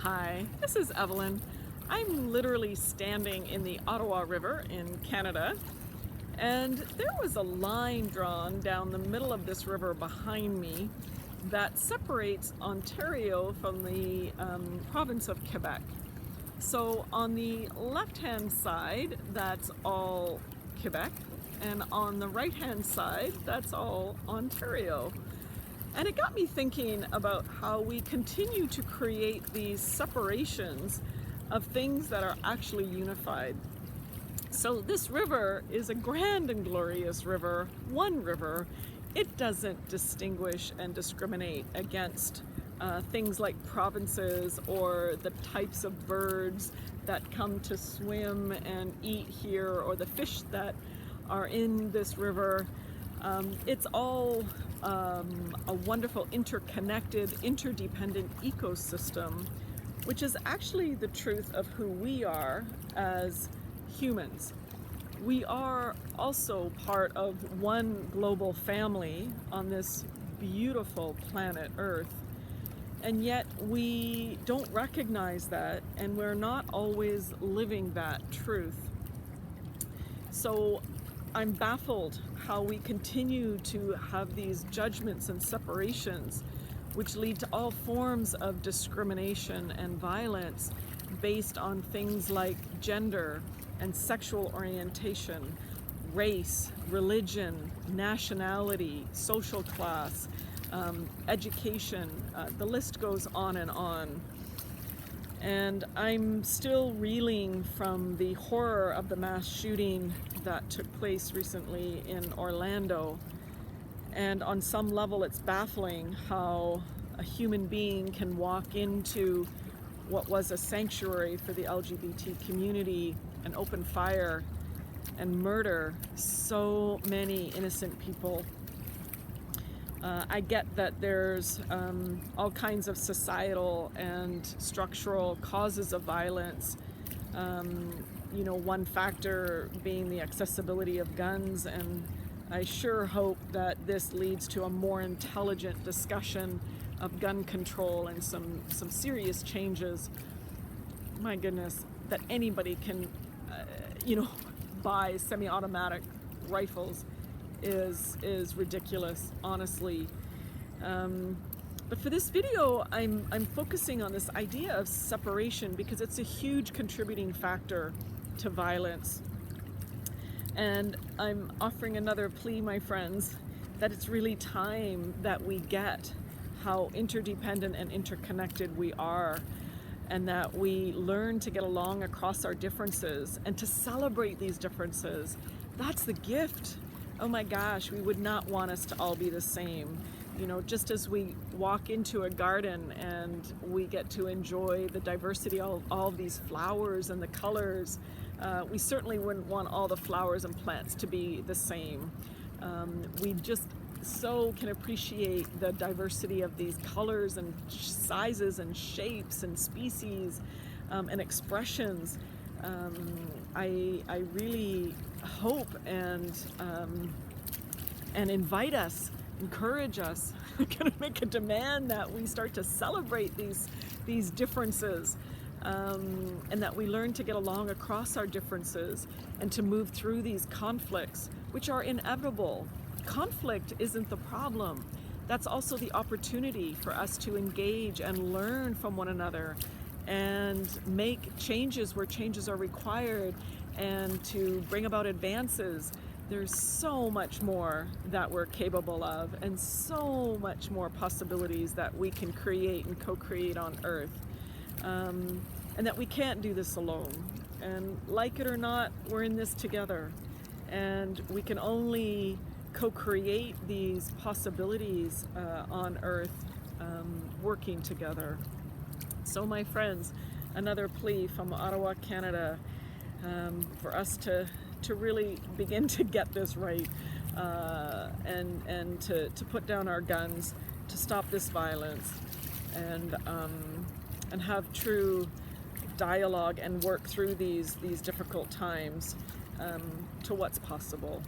Hi, this is Evelyn. I'm literally standing in the Ottawa River in Canada, and there was a line drawn down the middle of this river behind me that separates Ontario from the province of Quebec. So on the left-hand side, that's all Quebec, and on the right-hand side, that's all Ontario. And it got me thinking about how we continue to create these separations of things that are actually unified. So this river is a grand and glorious river, one river. It doesn't distinguish and discriminate against things like provinces or the types of birds that come to swim and eat here or the fish that are in this river. It's all a wonderful interconnected, interdependent ecosystem, which is actually the truth of who we are as humans. We are also part of one global family on this beautiful planet Earth, and yet we don't recognize that, and we're not always living that truth. So I'm baffled how we continue to have these judgments and separations which lead to all forms of discrimination and violence based on things like gender and sexual orientation, race, religion, nationality, social class, education, the list goes on and on. And I'm still reeling from the horror of the mass shooting that took place recently in Orlando. And on some level, it's baffling how a human being can walk into what was a sanctuary for the LGBT community and open fire and murder so many innocent people. I get that there's all kinds of societal and structural causes of violence. One factor being the accessibility of guns, and I sure hope that this leads to a more intelligent discussion of gun control and some serious changes. My goodness, that anybody can, buy semi-automatic rifles is ridiculous, honestly. But for this video, I'm focusing on this idea of separation because it's a huge contributing factor to violence. And I'm offering another plea, my friends, that it's really time that we get how interdependent and interconnected we are, and that we learn to get along across our differences and to celebrate these differences. That's the gift. Oh my gosh, we would not want us to all be the same. Just as we walk into a garden and we get to enjoy the diversity of all these flowers and the colors, we certainly wouldn't want all the flowers and plants to be the same. We just so can appreciate the diversity of these colors and sizes and shapes and species and expressions. I really hope and invite us, encourage us, I'm going to make a demand that we start to celebrate these differences, and that we learn to get along across our differences and to move through these conflicts, which are inevitable. Conflict isn't the problem. That's also the opportunity for us to engage and learn from one another and make changes where changes are required and to bring about advances. There's so much more that we're capable of, and so much more possibilities that we can create and co-create on Earth, and that we can't do this alone. And like it or not, we're in this together, and we can only co-create these possibilities on Earth, working together. So my friends, another plea from Ottawa, Canada, for us to really begin to get this right, and to put down our guns, to stop this violence, and have true dialogue and work through these difficult times to what's possible.